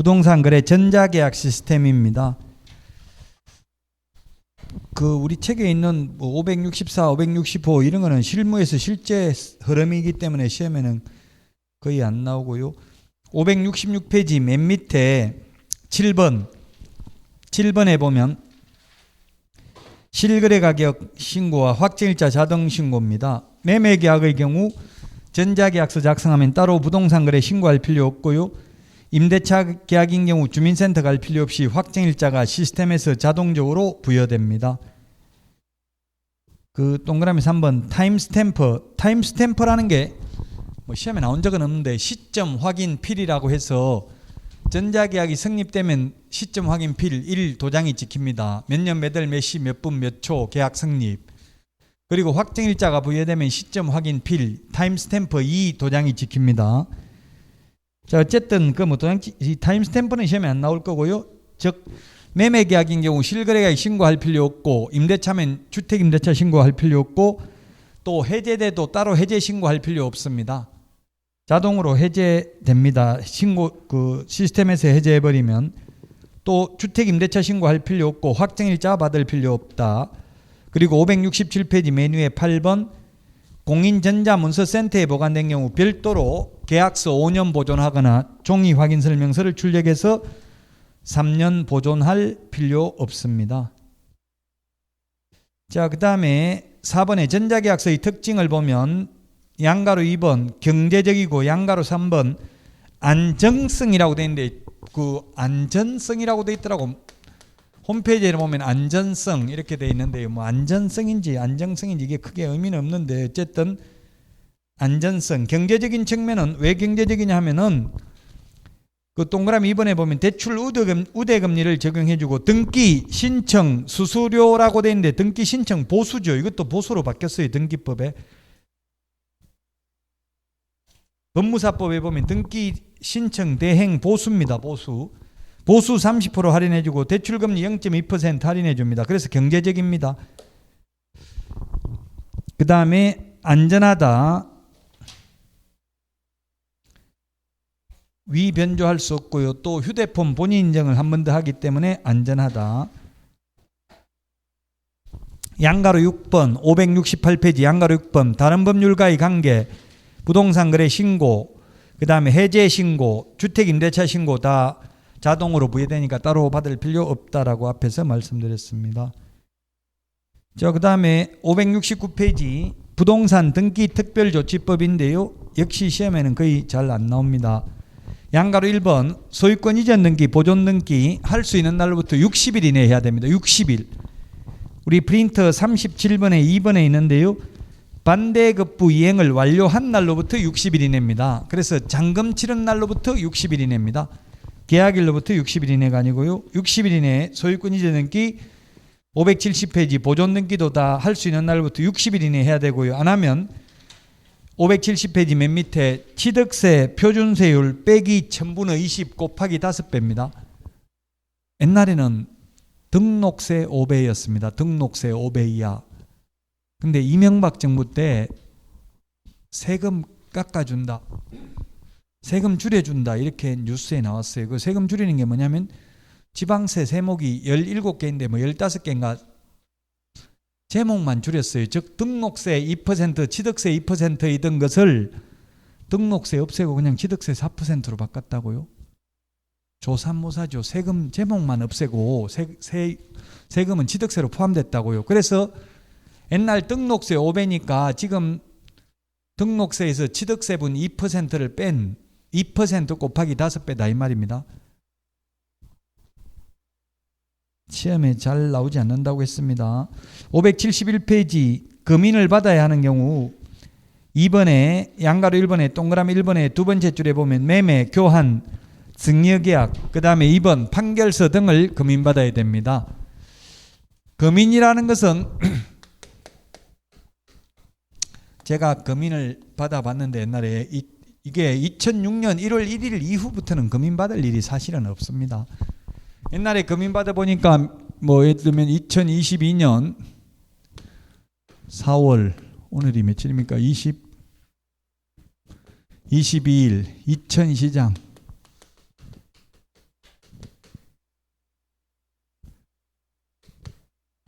부동산 거래 전자계약 시스템입니다. 우리 책에 있는 564, 565 이런 거는 실무에서 실제 흐름이기 때문에 시험에는 거의 안 나오고요. 566페이지 맨 밑에 7번에 보면 실거래 가격 신고와 확정일자 자동 신고입니다. 매매계약의 경우 전자계약서 작성하면 따로 부동산 거래 신고할 필요 없고요. 임대차 계약인 경우 주민센터 갈 필요 없이 확정일자가 시스템에서 자동적으로 부여됩니다. 동그라미 3번 타임스탬퍼라는 게 시험에 나온 적은 없는데 시점 확인 필이라고 해서 전자계약이 성립되면 시점 확인 필 1 도장이 찍힙니다. 몇 년 몇 월 몇 시 몇 분 몇 초 계약 성립. 그리고 확정일자가 부여되면 시점 확인 필 타임스탬퍼 2 도장이 찍힙니다. 자, 어쨌든 이 타임스탬프는 시험에 안 나올 거고요. 즉 매매계약인 경우 실거래가액 신고할 필요 없고, 임대차면 주택임대차 신고할 필요 없고, 또 해제돼도 따로 해제 신고할 필요 없습니다. 자동으로 해제됩니다. 시스템에서 해제해버리면. 또 주택임대차 신고할 필요 없고 확정일자 받을 필요 없다. 그리고 567페이지 메뉴의 8번 공인전자문서센터에 보관된 경우 별도로 계약서 5년 보존하거나 종이 확인 설명서를 출력해서 3년 보존할 필요 없습니다. 자, 그 다음에 4번의 전자계약서의 특징을 보면 양가로 2번 경제적이고 양가로 3번 안정성이라고 되어 있는데 안전성이라고 되어 있더라고. 홈페이지에 보면 안전성 이렇게 되어 있는데요. 안전성인지 안정성인지 이게 크게 의미는 없는데 어쨌든 안전성, 경제적인 측면은 왜 경제적이냐 하면은 동그라미 2번에 보면 대출 우대금리를 적용해주고 등기 신청 수수료라고 되어 있는데 등기 신청 보수죠. 이것도 보수로 바뀌었어요. 등기법에. 법무사법에 보면 등기 신청 대행 보수입니다. 보수 30% 할인해주고 대출금리 0.2% 할인해줍니다. 그래서 경제적입니다. 그 다음에 안전하다. 위변조할 수 없고요. 또 휴대폰 본인 인증을 한 번 더 하기 때문에 안전하다. 양가로 6번 568페이지 양가로 6번 다른 법률과의 관계 부동산 거래 신고 그 다음에 해제 신고 주택임대차 신고 다 자동으로 부여되니까 따로 받을 필요 없다라고 앞에서 말씀드렸습니다. 자, 그 다음에 569페이지 부동산 등기 특별조치법인데요. 역시 시험에는 거의 잘 안 나옵니다. 양가로 1번 소유권 이전 등기 보존 등기 할 수 있는 날로부터 60일 이내에 해야 됩니다. 60일. 우리 프린터 37번에 2번에 있는데요. 반대급부 이행을 완료한 날로부터 60일 이내입니다. 그래서 잔금 치른 날로부터 60일 이내입니다. 계약일로부터 60일 이내가 아니고요. 60일 이내에 소유권 이전 등기 570페이지 보존 등기도 다 할 수 있는 날부터 60일 이내에 해야 되고요. 안 하면 570페이지 맨 밑에 취득세 표준세율 빼기 1000분의 20 곱하기 5배입니다. 옛날에는 등록세 5배였습니다. 등록세 5배 이하. 근데 이명박 정부 때 세금 깎아준다. 세금 줄여준다. 이렇게 뉴스에 나왔어요. 그 세금 줄이는 게 뭐냐면 지방세 세목이 17개인데 15개인가 제목만 줄였어요. 즉 등록세 2% 취득세 2%이던 것을 등록세 없애고 그냥 취득세 4%로 바꿨다고요. 조삼모사죠. 세금 제목만 없애고 세금은 취득세로 포함됐다고요. 그래서 옛날 등록세 5배니까 지금 등록세에서 취득세분 2%를 뺀 2% 곱하기 5배다 이 말입니다. 시험에 잘 나오지 않는다고 했습니다. 571페이지 금인을 받아야 하는 경우 2번에 양가로 1번에 동그라미 1번에 두 번째 줄에 보면 매매, 교환, 증여계약 그 다음에 2번 판결서 등을 금인받아야 됩니다. 금인이라는 것은 제가 금인을 받아봤는데 옛날에 이게 2006년 1월 1일 이후부터는 금인받을 일이 사실은 없습니다. 옛날에 금인 받아보니까 예를 들면 2022년 4월 오늘이 며칠입니까? 22일 이천시장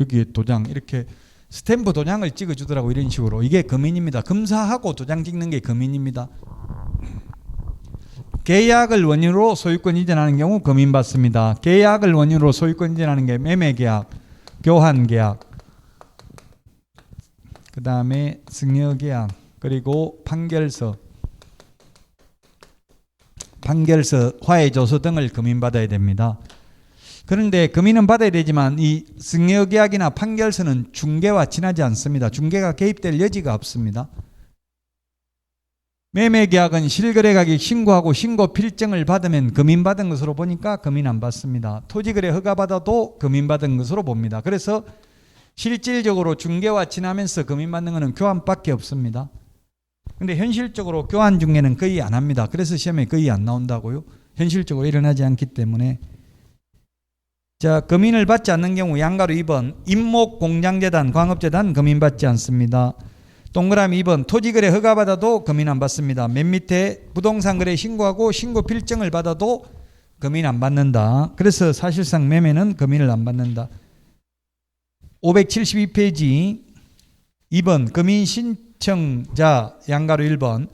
여기에 도장 이렇게 스탬프 도장을 찍어주더라고. 이런 식으로. 이게 금인입니다. 검사하고 도장 찍는 게 금인입니다. 계약을 원인으로 소유권 이전하는 경우 금인받습니다. 계약을 원인으로 소유권 이전하는 게 매매계약, 교환계약, 그 다음에 승여계약, 그리고 판결서, 화해조서 등을 금인받아야 됩니다. 그런데 금인은 받아야 되지만 이 승여계약이나 판결서는 중개와 친하지 않습니다. 중개가 개입될 여지가 없습니다. 매매계약은 실거래가격 신고하고 신고 필증을 받으면 금인받은 것으로 보니까 금인 안 받습니다. 토지거래 허가받아도 금인받은 것으로 봅니다. 그래서 실질적으로 중개와 친하면서 금인받는 것은 교환밖에 없습니다. 근데 현실적으로 교환 중개는 거의 안 합니다. 그래서 시험에 거의 안 나온다고요. 현실적으로 일어나지 않기 때문에. 자, 금인을 받지 않는 경우 양가로 2번 임목공장재단, 광업재단 금인받지 않습니다. 동그라미 2번 토지거래 허가받아도 금인 안 받습니다. 맨 밑에 부동산거래 신고하고 신고 필증을 받아도 금인 안 받는다. 그래서 사실상 매매는 금인을 안 받는다. 572페이지 2번 금인 신청자 양가로 1번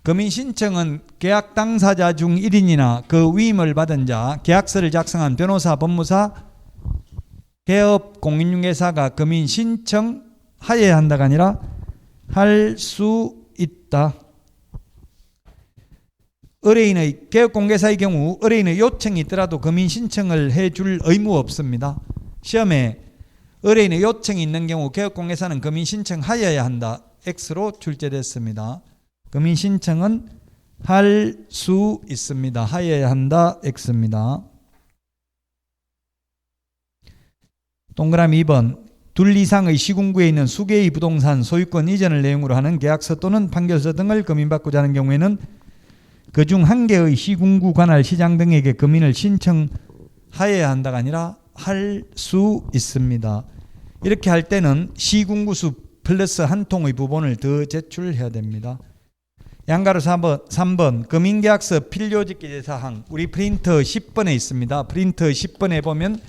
금인 신청은 계약 당사자 중 1인이나 그 위임을 받은 자, 계약서를 작성한 변호사, 법무사, 개업 공인중개사가 금인 신청하여야 한다가 아니라 할 수 있다. 의뢰인의 개업공개사의 경우 의뢰인의 요청이 있더라도 금인 신청을 해줄 의무 없습니다. 시험에 의뢰인의 요청이 있는 경우 개업공개사는 금인 신청하여야 한다. X로 출제됐습니다. 금인 신청은 할 수 있습니다. 하여야 한다. X입니다. 동그라미 2번 둘 이상의 시군구에 있는 수개의 부동산 소유권 이전을 내용으로 하는 계약서 또는 판결서 등을 금인받고자 하는 경우에는 그중 한 개의 시군구 관할 시장 등에게 금인을 신청하여야 한다가 아니라 할 수 있습니다. 이렇게 할 때는 시군구수 플러스 한 통의 부본을 더 제출해야 됩니다. 양가로 3번 금인계약서 필요직기사항 우리 프린터 10번에 있습니다. 프린터 10번에 보면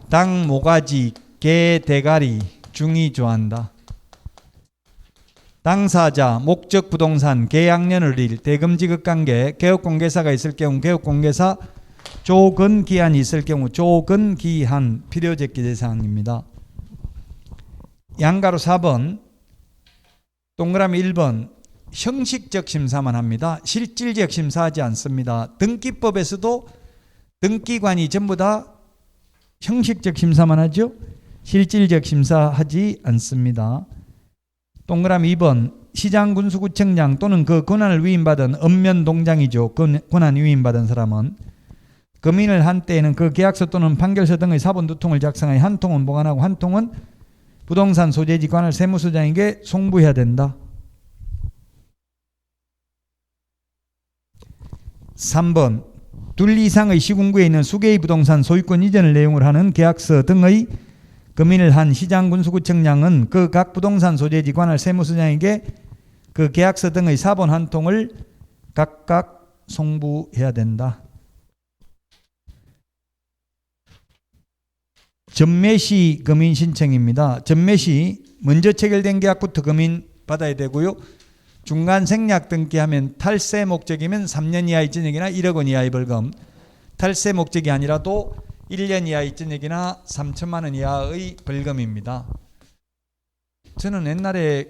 당, 모가지, 개, 대가리, 중이 좋아한다. 당사자, 목적 부동산, 계약년을 일, 대금지급관계, 개업공개사가 있을 경우 개업공개사, 조건기한이 있을 경우 조건기한 필요직기사항입니다. 양가로 4번 동그라미 1번 형식적 심사만 합니다. 실질적 심사하지 않습니다. 등기법에서도 등기관이 전부 다 형식적 심사만 하죠. 실질적 심사하지 않습니다. 동그라미 2번 시장군수구청장 또는 그 권한을 위임받은 읍면동장이죠. 권한 위임받은 사람은 금인을 한 때에는 그 계약서 또는 판결서 등의 사본 2통을 작성하여 한 통은 보관하고 한 통은 부동산 소재지 관할 세무서장에게 송부해야 된다. 3번 둘 이상의 시군구에 있는 수개의 부동산 소유권 이전을 내용으로 하는 계약서 등의 금인을 한 시장군수구청장은 그 각 부동산 소재지 관할 세무서장에게 그 계약서 등의 사본 한 통을 각각 송부해야 된다. 전매시 금인 신청입니다. 전매시 먼저 체결된 계약부터 금인 받아야 되고요. 중간 생략 등기하면 탈세 목적이면 3년 이하의 징역이나 1억 원 이하의 벌금, 탈세 목적이 아니라도 1년 이하의 징역이나 3천만 원 이하의 벌금입니다. 저는 옛날에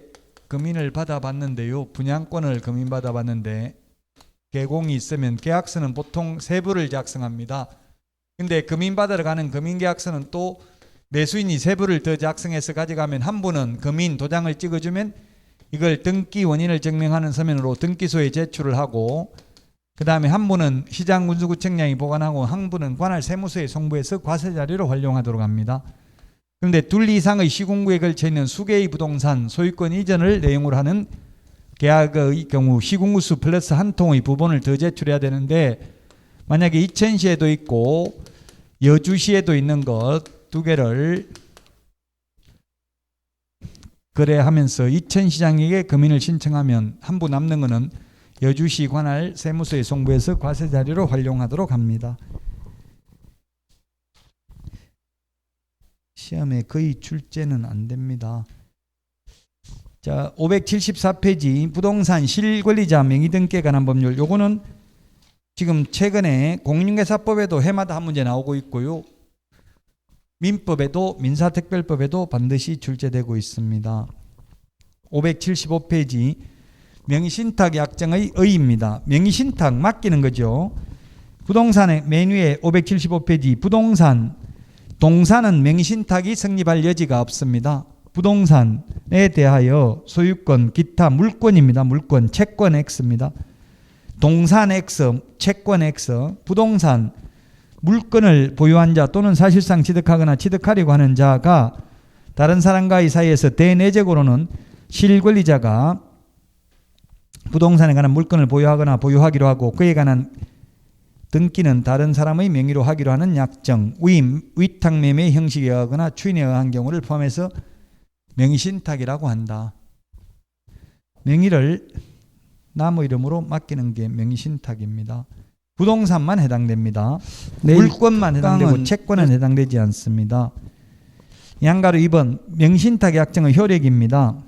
금인을 받아봤는데요. 분양권을 금인받아봤는데 계공이 있으면 계약서는 보통 세 부를 작성합니다. 근데 금인받으러 가는 금인계약서는 또 매수인이 세 부를 더 작성해서 가져가면 한 부는 금인 도장을 찍어주면 이걸 등기 원인을 증명하는 서면으로 등기소에 제출을 하고 그 다음에 한 부는 시장군수구청장이 보관하고 한 부는 관할 세무서에 송부해서 과세자료로 활용하도록 합니다. 그런데 둘 이상의 시군구에 걸쳐 있는 수개의 부동산 소유권 이전을 내용으로 하는 계약의 경우 시군구수 플러스 한 통의 부본을 더 제출해야 되는데 만약에 이천시에도 있고 여주시에도 있는 것 두 개를 거래하면서 이천시장에게 금인을 신청하면 한 부 남는 것은 여주시 관할 세무서에 송부해서 과세자료로 활용하도록 합니다. 시험에 거의 출제는 안 됩니다. 자, 574페이지 부동산 실권리자 명의등기에 관한 법률. 요거는 지금 최근에 공인중개사법에도 해마다 한 문제 나오고 있고요. 민법에도 민사특별법에도 반드시 출제되고 있습니다. 575페이지 명의신탁 약정의 의의입니다. 명의신탁 맡기는 거죠. 부동산의 맨 위에 575페이지 부동산 동산은 명의신탁이 성립할 여지가 없습니다. 부동산에 대하여 소유권 기타 물권입니다. 물권 채권 X입니다. 동산 X 채권 X 부동산 물건을 보유한 자 또는 사실상 취득하거나 취득하려고 하는 자가 다른 사람과의 사이에서 대내적으로는 실권리자가 부동산에 관한 물건을 보유하거나 보유하기로 하고 그에 관한 등기는 다른 사람의 명의로 하기로 하는 약정, 위탁매매 형식에 의하거나 추인에 의한 경우를 포함해서 명의신탁이라고 한다. 명의를 남의 이름으로 맡기는 게 명의신탁입니다. 부동산만 해당됩니다. 물권만 해당되고 채권은 해당되지 않습니다. 양가로 2번 명의신탁 약정의 효력입니다.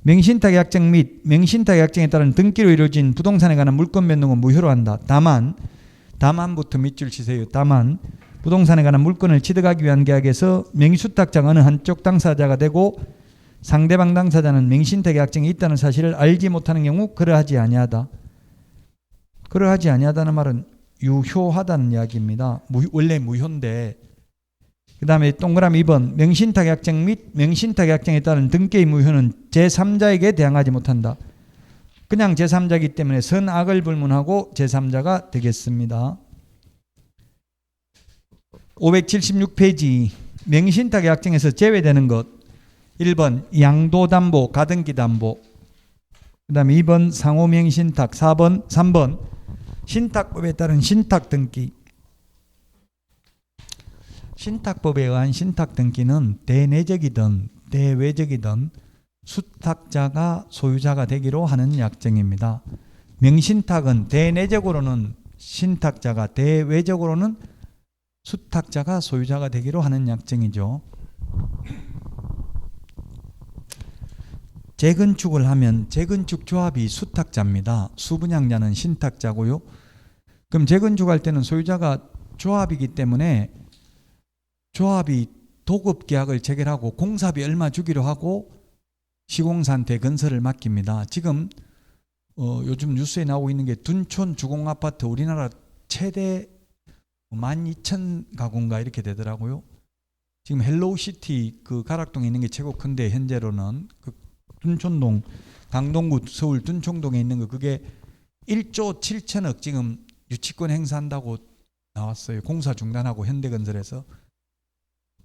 명의신탁 약정 및 명의신탁 약정에 따른 등기로 이루어진 부동산에 관한 물권 변동은 무효로 한다. 다만부터 밑줄 치세요. 다만 부동산에 관한 물건을 취득하기 위한 계약에서 명의수탁자가 어느 한쪽 당사자가 되고 상대방 당사자는 명의신탁 약정이 있다는 사실을 알지 못하는 경우 그러하지 아니하다. 그러하지 아니하다는 말은 유효하다는 이야기입니다. 원래 무효인데. 그 다음에 동그라미 2번 명의신탁 약정 및 명의신탁 약정에 따른 등기의 무효는 제3자에게 대항하지 못한다. 그냥 제3자이기 때문에 선악을 불문하고 제3자가 되겠습니다. 576페이지 명의신탁 약정에서 제외되는 것 1번 양도담보 가등기담보 그 다음에 2번 상호명의신탁 3번 신탁법에 따른 신탁등기. 신탁법에 의한 신탁등기는 대내적이든 대외적이든 수탁자가 소유자가 되기로 하는 약정입니다. 명신탁은 대내적으로는 신탁자가 대외적으로는 수탁자가 소유자가 되기로 하는 약정이죠. 재건축을 하면 재건축 조합이 수탁자입니다. 수분양자는 신탁자고요. 그럼 재건축할 때는 소유자가 조합이기 때문에 조합이 도급계약을 체결하고 공사비 얼마 주기로 하고 시공사한테 건설을 맡깁니다. 지금 요즘 뉴스에 나오고 있는 게 둔촌 주공아파트 우리나라 최대 12,000가구인가 이렇게 되더라고요. 지금 헬로우시티 그 가락동에 있는 게 최고 큰데 현재로는 그 둔촌동 강동구 서울 둔촌동에 있는 거 그게 1조 7천억 지금 유치권 행사한다고 나왔어요. 공사 중단하고 현대건설에서.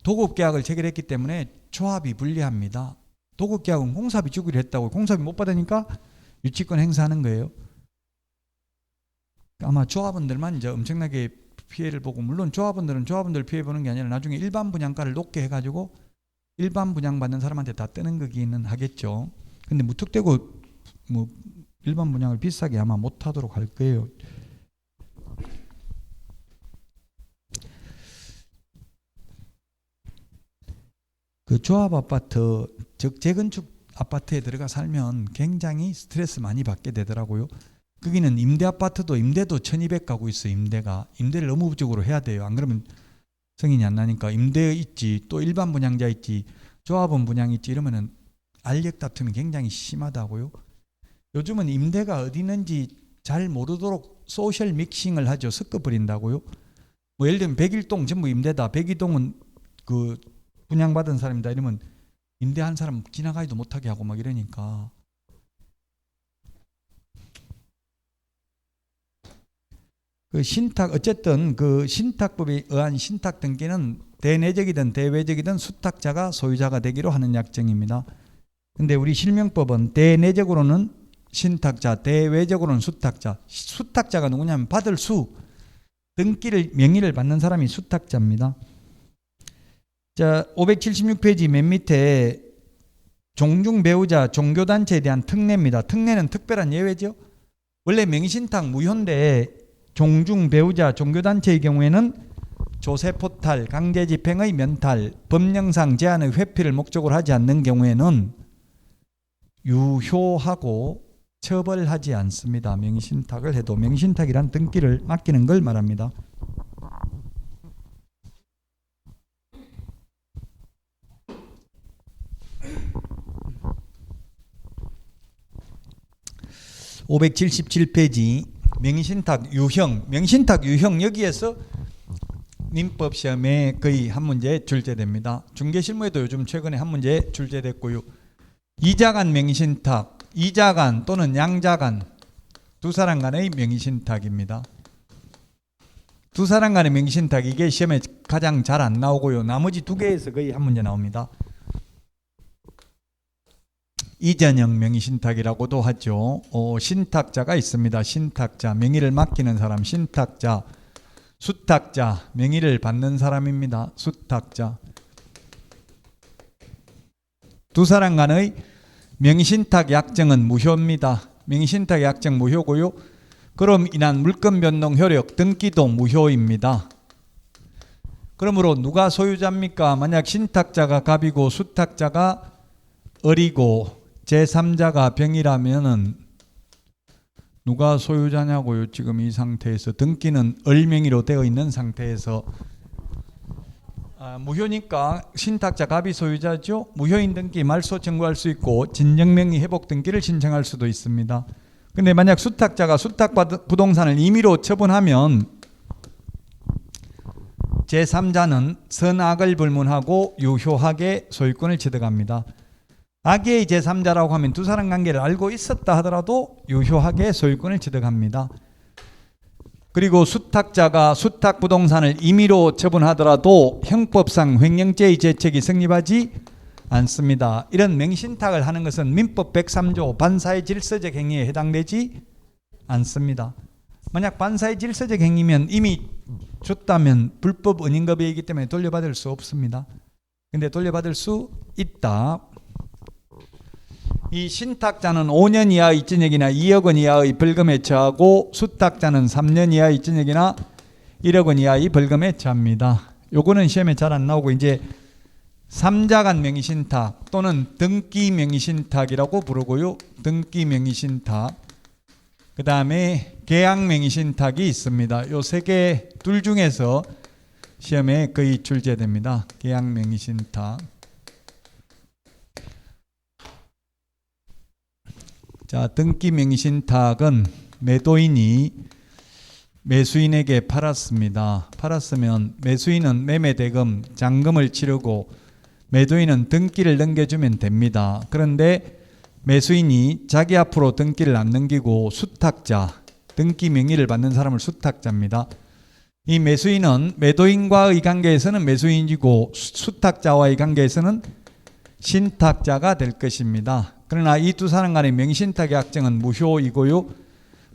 도급계약을 체결했기 때문에 조합이 불리합니다. 도급계약은 공사비 주기로 했다고 공사비 못 받으니까 유치권 행사하는 거예요. 아마 조합원들만 이제 엄청나게 피해를 보고 물론 조합원들은 조합원들 피해 보는 게 아니라 나중에 일반 분양가를 높게 해가지고 일반 분양 받는 사람한테 다 뜨는 거기는 하겠죠. 근데 무턱대고 뭐 일반 분양을 비싸게 아마 못하도록 할 거예요. 그 조합 아파트, 즉 재건축 아파트에 들어가 살면 굉장히 스트레스 많이 받게 되더라고요. 거기는 임대 아파트도 임대도 1200가구 있어요. 임대를 너무 부적으로 해야 돼요. 안 그러면 승인이 안 나니까 임대 있지 또 일반 분양자 있지 조합원 분양 있지 이러면은 알력 다툼이 굉장히 심하다고요. 요즘은 임대가 어디 있는지 잘 모르도록 소셜 믹싱을 하죠. 섞어버린다고요. 뭐 예를 들면 백일동 전부 임대다. 백일동은 그 분양받은 사람이다 이러면 임대한 사람 지나가지도 못하게 하고 막 이러니까 그 신탁 어쨌든 그 신탁법에 의한 신탁 등기는 대내적이든 대외적이든 수탁자가 소유자가 되기로 하는 약정입니다. 근데 우리 실명법은 대내적으로는 신탁자, 대외적으로는 수탁자. 수탁자가 누구냐면 받을 등기를 명의를 받는 사람이 수탁자입니다. 자, 576페이지 맨 밑에 종중 배우자 종교단체에 대한 특례입니다. 특례는 특별한 예외죠. 원래 명의신탁 무효인데 종중 배우자 종교단체의 경우에는 조세포탈, 강제집행의 면탈, 법령상 제한의 회피를 목적으로 하지 않는 경우에는 유효하고 처벌하지 않습니다. 명의신탁을 해도. 명의신탁이란 등기를 맡기는 걸 말합니다. (577페이지) 명의신탁 유형. 명의신탁 유형, 여기에서 민법 시험에 거의 한 문제 출제됩니다. 중개실무에도 요즘 최근에 한 문제 출제됐고요. 이자간 명의신탁, 이자간 또는 양자간 두 사람 간의 명의신탁입니다. 두 사람 간의 명의신탁, 이게 시험에 가장 잘 안 나오고요. 나머지 두 개에서 거의 한 문제 나옵니다. 이전형 명의신탁이라고도 하죠. 신탁자가 있습니다. 신탁자, 명의를 맡기는 사람, 신탁자. 수탁자, 명의를 받는 사람입니다. 수탁자. 두 사람 간의 명의신탁 약정은 무효입니다. 명의신탁 약정 무효고요. 그럼 인한 물권 변동 효력 등기도 무효입니다. 그러므로 누가 소유자입니까? 만약 신탁자가 갑이고 수탁자가 을이고 제3자가 병이라면은 누가 소유자냐고요. 지금 이 상태에서 등기는 을 명의로 되어 있는 상태에서 무효니까 신탁자 갑이 소유자죠. 무효인 등기 말소 청구할 수 있고 진정명의 회복 등기를 신청할 수도 있습니다. 근데 만약 수탁자가 수탁 부동산을 임의로 처분하면 제3자는 선악을 불문하고 유효하게 소유권을 취득합니다. 악의 제3자라고 하면 두 사람 관계를 알고 있었다 하더라도 유효하게 소유권을 취득합니다. 그리고 수탁자가 수탁 부동산을 임의로 처분하더라도 형법상 횡령죄의 죄책이 성립하지 않습니다. 이런 명의신탁을 하는 것은 민법 103조 반사의 질서적 행위에 해당되지 않습니다. 만약 반사의 질서적 행위면 이미 줬다면 불법 은인급여이기 때문에 돌려받을 수 없습니다. 근데 돌려받을 수 있다. 이 신탁자는 5년 이하의 입증액이나 2억 원 이하의 벌금에 처하고 수탁자는 3년 이하의 입증액이나 1억 원 이하의 벌금에 처합니다. 요거는 시험에 잘 안 나오고 이제 3자간 명의신탁 또는 등기 명의신탁이라고 부르고요. 등기 명의신탁. 그 다음에 계약 명의신탁이 있습니다. 요 세 개 둘 중에서 시험에 거의 출제됩니다. 계약 명의신탁. 자, 등기 명의신탁은 매도인이 매수인에게 팔았습니다. 팔았으면 매수인은 매매대금, 잔금을 치르고 매도인은 등기를 넘겨주면 됩니다. 그런데 매수인이 자기 앞으로 등기를 안 넘기고 수탁자, 등기 명의를 받는 사람을 수탁자입니다. 이 매수인은 매도인과의 관계에서는 매수인이고 수탁자와의 관계에서는 신탁자가 될 것입니다. 그러나 이 두 사람 간의 명의신탁 약정은 무효이고요.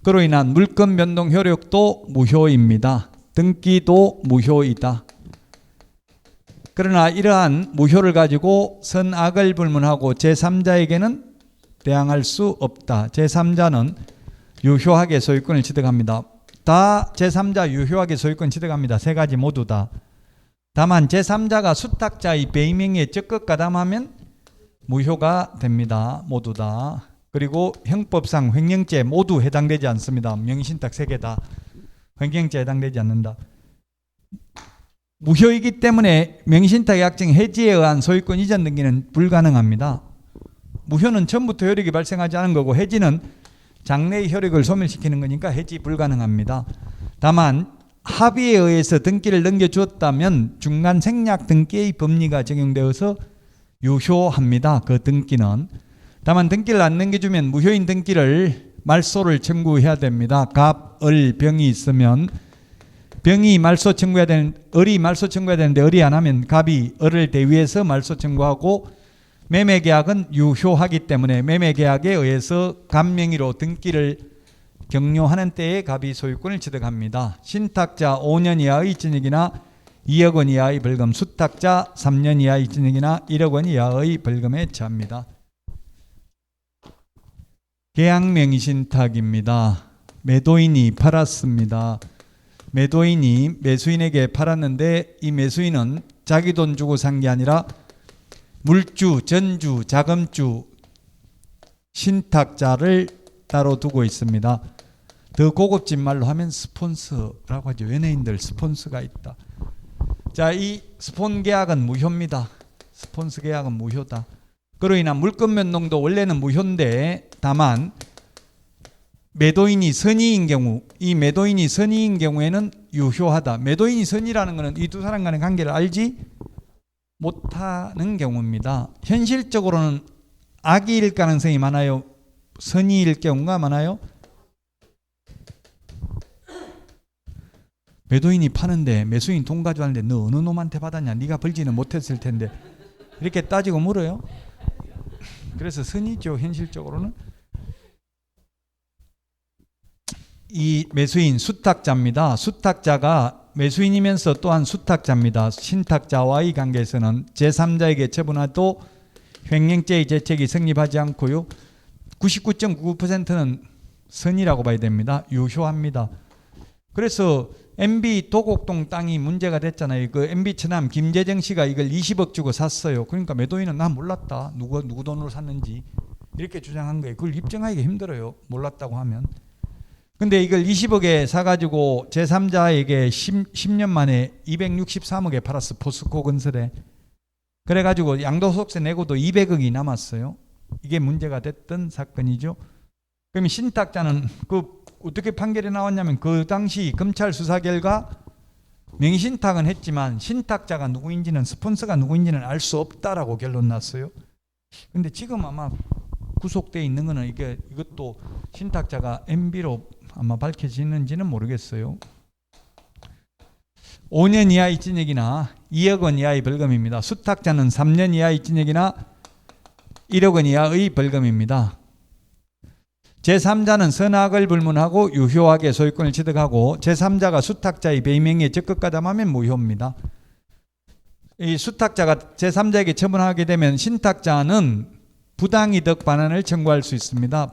그로 인한 물권 변동 효력도 무효입니다. 등기도 무효이다. 그러나 이러한 무효를 가지고 선악을 불문하고 제3자에게는 대항할 수 없다. 제3자는 유효하게 소유권을 취득합니다. 다 제3자 유효하게 소유권 취득합니다. 세 가지 모두 다. 다만 제3자가 수탁자의 배임행위에 적극 가담하면 무효가 됩니다. 모두 다. 그리고 형법상 횡령죄 모두 해당되지 않습니다. 명의신탁 세 개 다 횡령죄에 해당되지 않는다. 무효이기 때문에 명의신탁 약정 해지에 의한 소유권 이전 등기는 불가능합니다. 무효는 처음부터 효력이 발생하지 않은 거고 해지는 장래의 효력을 소멸시키는 거니까 해지 불가능합니다. 다만 합의에 의해서 등기를 넘겨주었다면 중간 생략 등기의 법리가 적용되어서 유효합니다. 그 등기는. 다만 등기를 안 넘겨주면 무효인 등기를 말소를 청구해야 됩니다. 갑, 을, 병이 있으면 병이 말소 청구해야 되는, 을이 말소 청구해야 되는데 을이 안 하면 갑이 을을 대위해서 말소 청구하고 매매계약은 유효하기 때문에 매매계약에 의해서 갑 명의로 등기를 격려하는 때에 갑이 소유권을 취득합니다. 신탁자 5년 이하의 입증액이나 2억 원 이하의 벌금, 수탁자 3년 이하의 입증액이나 1억 원 이하의 벌금에 처합니다. 계약 명의신탁입니다. 매도인이 팔았습니다. 매도인이 매수인에게 팔았는데 이 매수인은 자기 돈 주고 산 게 아니라 물주, 전주, 자금주, 신탁자를 따로 두고 있습니다. 더 고급진 말로 하면 스폰서라고 하죠. 연예인들 스폰서가 있다. 자, 이 스폰 계약은 무효입니다. 스폰서 계약은 무효다. 그로 인한 물권 변동도 원래는 무효인데 다만 매도인이 선의인 경우, 이 매도인이 선의인 경우에는 유효하다. 매도인이 선의라는 것은 이 두 사람 간의 관계를 알지 못하는 경우입니다. 현실적으로는 악의일 가능성이 많아요? 선의일 경우가 많아요? 매도인이 파는데 매수인 돈 가져왔는데 너 어느 놈한테 받았냐? 네가 벌지는 못했을 텐데 이렇게 따지고 물어요. 그래서 선의죠. 현실적으로는. 이 매수인 수탁자입니다. 수탁자가 매수인이면서 또한 수탁자입니다. 신탁자와의 관계에서는 제3자에게 처분해도 횡령죄의 죄책이 성립하지 않고요. 99.99%는 선이라고 봐야 됩니다. 유효합니다. 그래서 MB 도곡동 땅이 문제가 됐잖아요. 그 MB 처남 김재정 씨가 이걸 20억 주고 샀어요. 그러니까 매도인은 나 몰랐다. 누구 돈으로 샀는지 이렇게 주장한 거예요. 그걸 입증하기가 힘들어요. 몰랐다고 하면. 근데 이걸 20억에 사가지고 제3자에게 10년 만에 263억에 팔았어. 포스코 건설에. 그래가지고 양도소득세 내고도 200억이 남았어요. 이게 문제가 됐던 사건이죠. 그럼 신탁자는 그 어떻게 판결이 나왔냐면 그 당시 검찰 수사 결과 명의신탁은 했지만 신탁자가 누구인지는 스폰서가 누구인지는 알 수 없다라고 결론 났어요. 근데 지금 아마 구속되어 있는 거는 이것도 신탁자가 MB로 아마 밝혀지는지는 모르겠어요. 5년 이하의 징역이나 2억 원 이하의 벌금입니다. 수탁자는 3년 이하의 징역이나 1억 원 이하의 벌금입니다. 제3자는 선악을 불문하고 유효하게 소유권을 취득하고 제3자가 수탁자의 배임행위에 적극 가담하면 무효입니다. 이 수탁자가 제3자에게 처분하게 되면 신탁자는 부당이득 반환을 청구할 수 있습니다.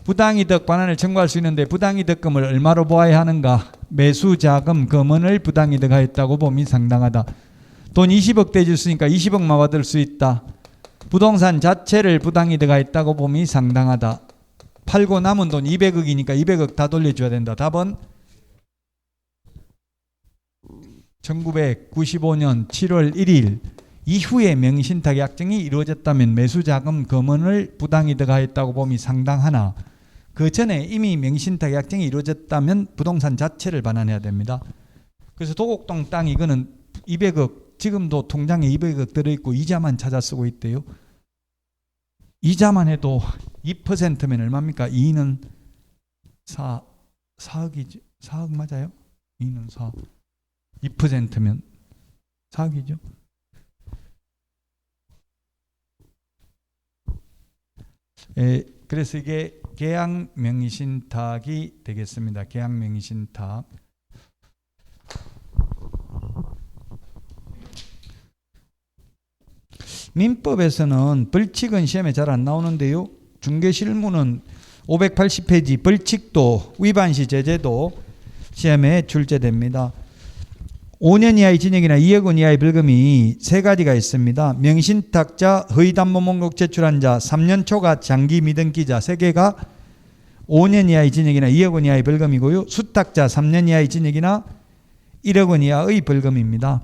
부당이득 반환을 청구할 수 있는데 부당이득금을 얼마로 보아야 하는가? 매수자금 금원을 부당이득하였다고 봄이 상당하다. 돈 20억 줬으니까 20억만 받을 수 있다. 부동산 자체를 부당이득하였다고 봄이 상당하다. 팔고 남은 돈 200억이니까 200억 다 돌려줘야 된다. 답은 1995년 7월 1일 이후에 명의신탁 약정이 이루어졌다면 매수자금 금원을 부당이득하였다고 봄이 상당하나 그 전에 이미 명의신탁 약정이 이루어졌다면 부동산 자체를 반환해야 됩니다. 그래서 도곡동 땅 이거는 200억 지금도 통장에 200억 들어있고 이자만 찾아 쓰고 있대요. 이자만 해도 2%면 얼마입니까? 2는 4억이죠. 4억 맞아요? 2는 4. 2%면 4억이죠. 그래서 이게 계약명의신탁이 되겠습니다. 계약명의신탁. 민법에서는 벌칙은 시험에 잘 안 나오는데요. 중개실무는 580페이지 벌칙도 위반 시 제재도 시험에 출제됩니다. 5년 이하의 징역이나 2억 원 이하의 벌금이 세 가지가 있습니다. 명의신탁자, 허위담보목록 제출한 자, 3년 초과 장기 미등기자 세 개가 5년 이하의 징역이나 2억 원 이하의 벌금이고요. 수탁자 3년 이하의 징역이나 1억 원 이하의 벌금입니다.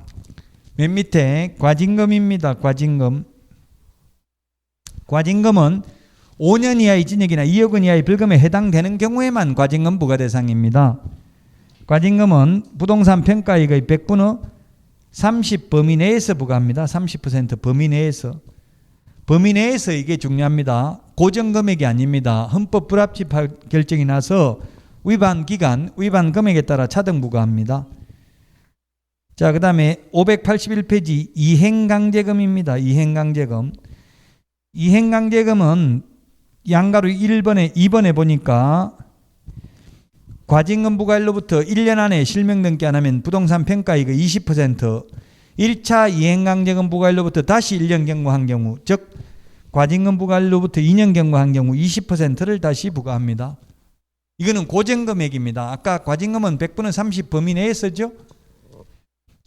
맨 밑에 과징금입니다. 과징금은 5년 이하의 징역이나 2억 원 이하의 벌금에 해당되는 경우에만 과징금 부과 대상입니다. 과징금은 부동산 평가액의 100분의 30 범위 내에서 부과합니다. 30% 범위 내에서. 범위 내에서 이게 중요합니다. 고정 금액이 아닙니다. 헌법 불합치 결정이 나서 위반 기간, 위반 금액에 따라 차등 부과합니다. 자, 그 다음에 581페이지 이행강제금입니다. 이행강제금. 이행강제금은 양가로 1번에 2번에 보니까 과징금 부과일로부터 1년 안에 실명 등기 안 하면 부동산 평가액의 20%, 1차 이행강제금 부과일로부터 다시 1년 경과한 경우, 즉 과징금 부과일로부터 2년 경과한 경우 20%를 다시 부과합니다. 이거는 고정금액입니다. 아까 과징금은 100분의 30 범위 내에 썼죠.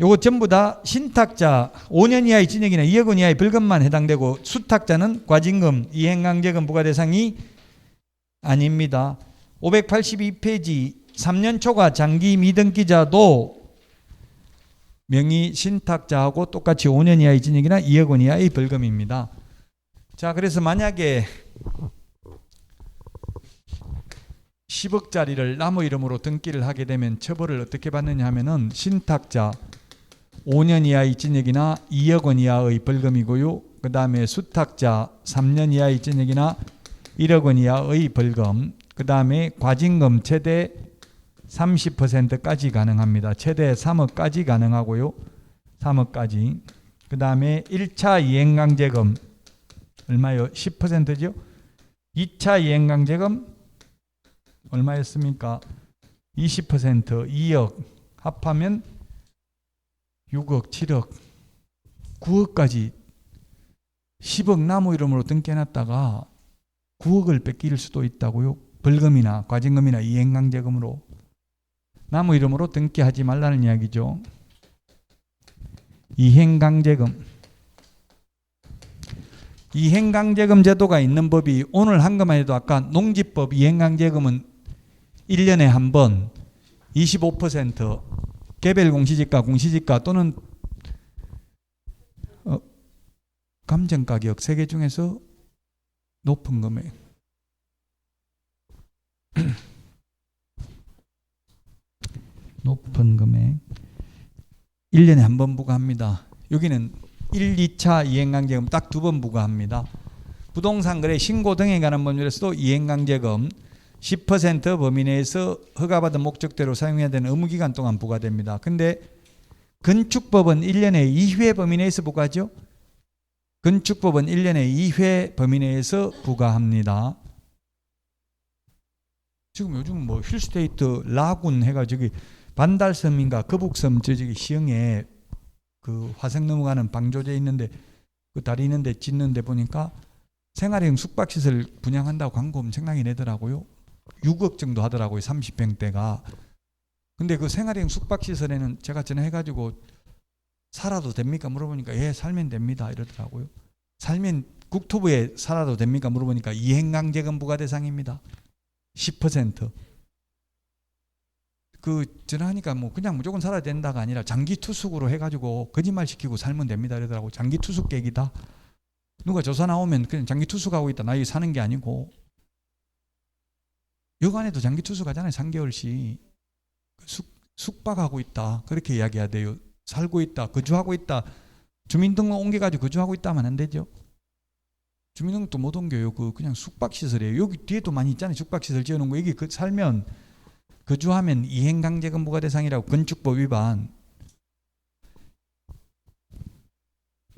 요거 전부 다 신탁자 5년 이하의 징역이나 2억 원 이하의 벌금만 해당되고 수탁자는 과징금, 이행강제금 부과 대상이 아닙니다. 582페이지 3년 초과 장기 미등기자도 명의 신탁자하고 똑같이 5년 이하의 징역이나 2억 원 이하의 벌금입니다. 자, 그래서 만약에 10억짜리를 남의 이름으로 등기를 하게 되면 처벌을 어떻게 받느냐 하면은 신탁자 5년 이하의 징역이나 2억 원 이하의 벌금이고요. 그 다음에 수탁자 3년 이하의 징역이나 1억 원 이하의 벌금, 그 다음에 과징금 최대 30%까지 가능합니다. 최대 3억까지 가능하고요. 3억까지. 그 다음에 1차 이행강제금 얼마요? 10%죠. 2차 이행강제금 얼마였습니까? 20%, 2억 합하면 6억, 7억, 9억까지 10억 남의 이름으로 등기해놨다가 9억을 뺏길 수도 있다고요. 벌금이나 과징금이나 이행강제금으로 남의 이름으로 등기하지 말라는 이야기죠. 이행강제금. 이행강제금 제도가 있는 법이 오늘 한 것만 해도 아까 농지법 이행강제금은 1년에 한 번 25% 개별 공시지가, 공시지가 또는 감정가격 3개 중에서 높은 금액 높은 금액 1년에 한 번 부과합니다. 여기는 1, 2차 이행강제금 딱 2번 부과합니다. 부동산 거래 신고 등에 관한 법률에서도 이행강제금 10% 범위 내에서 허가받은 목적대로 사용해야 되는 의무기간 동안 부과됩니다. 근데 건축법은 1년에 2회 범위 내에서 부과하죠. 건축법은 1년에 2회 범위 내에서 부과합니다. 지금 요즘 뭐 힐스테이트 라군 해가지고 반달섬인가 거북섬 저기 시흥에 그 화성 넘어가는 방조제 있는데 그 다리 있는데 짓는데 보니까 생활형 숙박시설 분양한다고 광고 엄청나게 내더라고요. 6억 정도 하더라고요. 30평대가. 근데 그 생활형 숙박시설에는 제가 전화해가지고 살아도 됩니까? 물어보니까 예, 살면 됩니다. 이러더라고요. 살면 국토부에 살아도 됩니까? 물어보니까 이행강제금 부과 대상입니다. 10%. 그 전화하니까 뭐 그냥 무조건 살아야 된다가 아니라 장기 투숙으로 해가지고 거짓말 시키고 살면 됩니다. 이러더라고요. 장기 투숙 계획이다. 누가 조사 나오면 그냥 장기 투숙하고 있다. 나 여기 사는 게 아니고. 여간에도 장기 투숙하잖아요. 3개월씩. 숙박하고 있다. 그렇게 이야기해야 돼요. 살고 있다. 거주하고 있다. 주민등록 옮겨가지고 거주하고 있다 하면 안 되죠. 주민등록도 못 옮겨요. 그냥 숙박시설이에요. 여기 뒤에도 많이 있잖아요. 숙박시설 지어놓은 거. 여기 살면 거주하면 이행강제금 부과 대상이라고. 건축법 위반.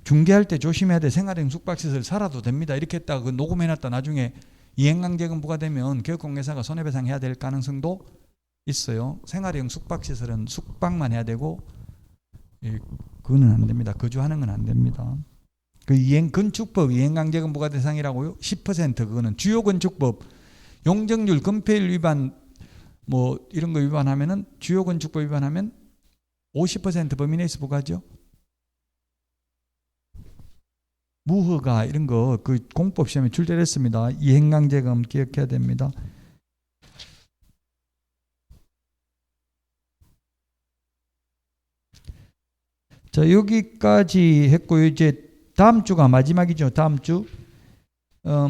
중개할 때 조심해야 돼. 생활형 숙박시설 살아도 됩니다. 이렇게 했다가 그 녹음해놨다 나중에 이행강제금 부과되면 개업공개사가 손해배상해야 될 가능성도 있어요. 생활형 숙박시설은 숙박만 해야 되고 그거는 안 됩니다. 거주하는 건 안 됩니다. 그 건축법 이행강제금 부과 대상이라고요. 10% 그거는 주요 건축법 용적률 건폐율 위반 뭐 이런 거 위반하면은 주요 건축법 위반하면 50% 범위 내에서 부과죠. 무허가 이런 거 그 공법 시험에 출제됐습니다. 이행강제금 기억해야 됩니다. 자, 여기까지 했고요. 이제 다음 주가 마지막이죠. 다음 주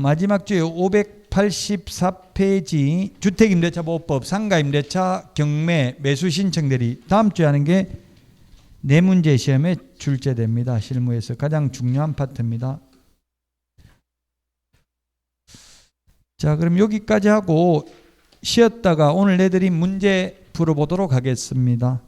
마지막 주에 584페이지 주택임대차보호법 상가임대차 경매 매수 신청 대리 다음 주에 하는 게 네 문제 시험에 출제됩니다. 실무에서 가장 중요한 파트입니다. 자, 그럼 여기까지 하고 쉬었다가 오늘 내드린 문제 풀어보도록 하겠습니다.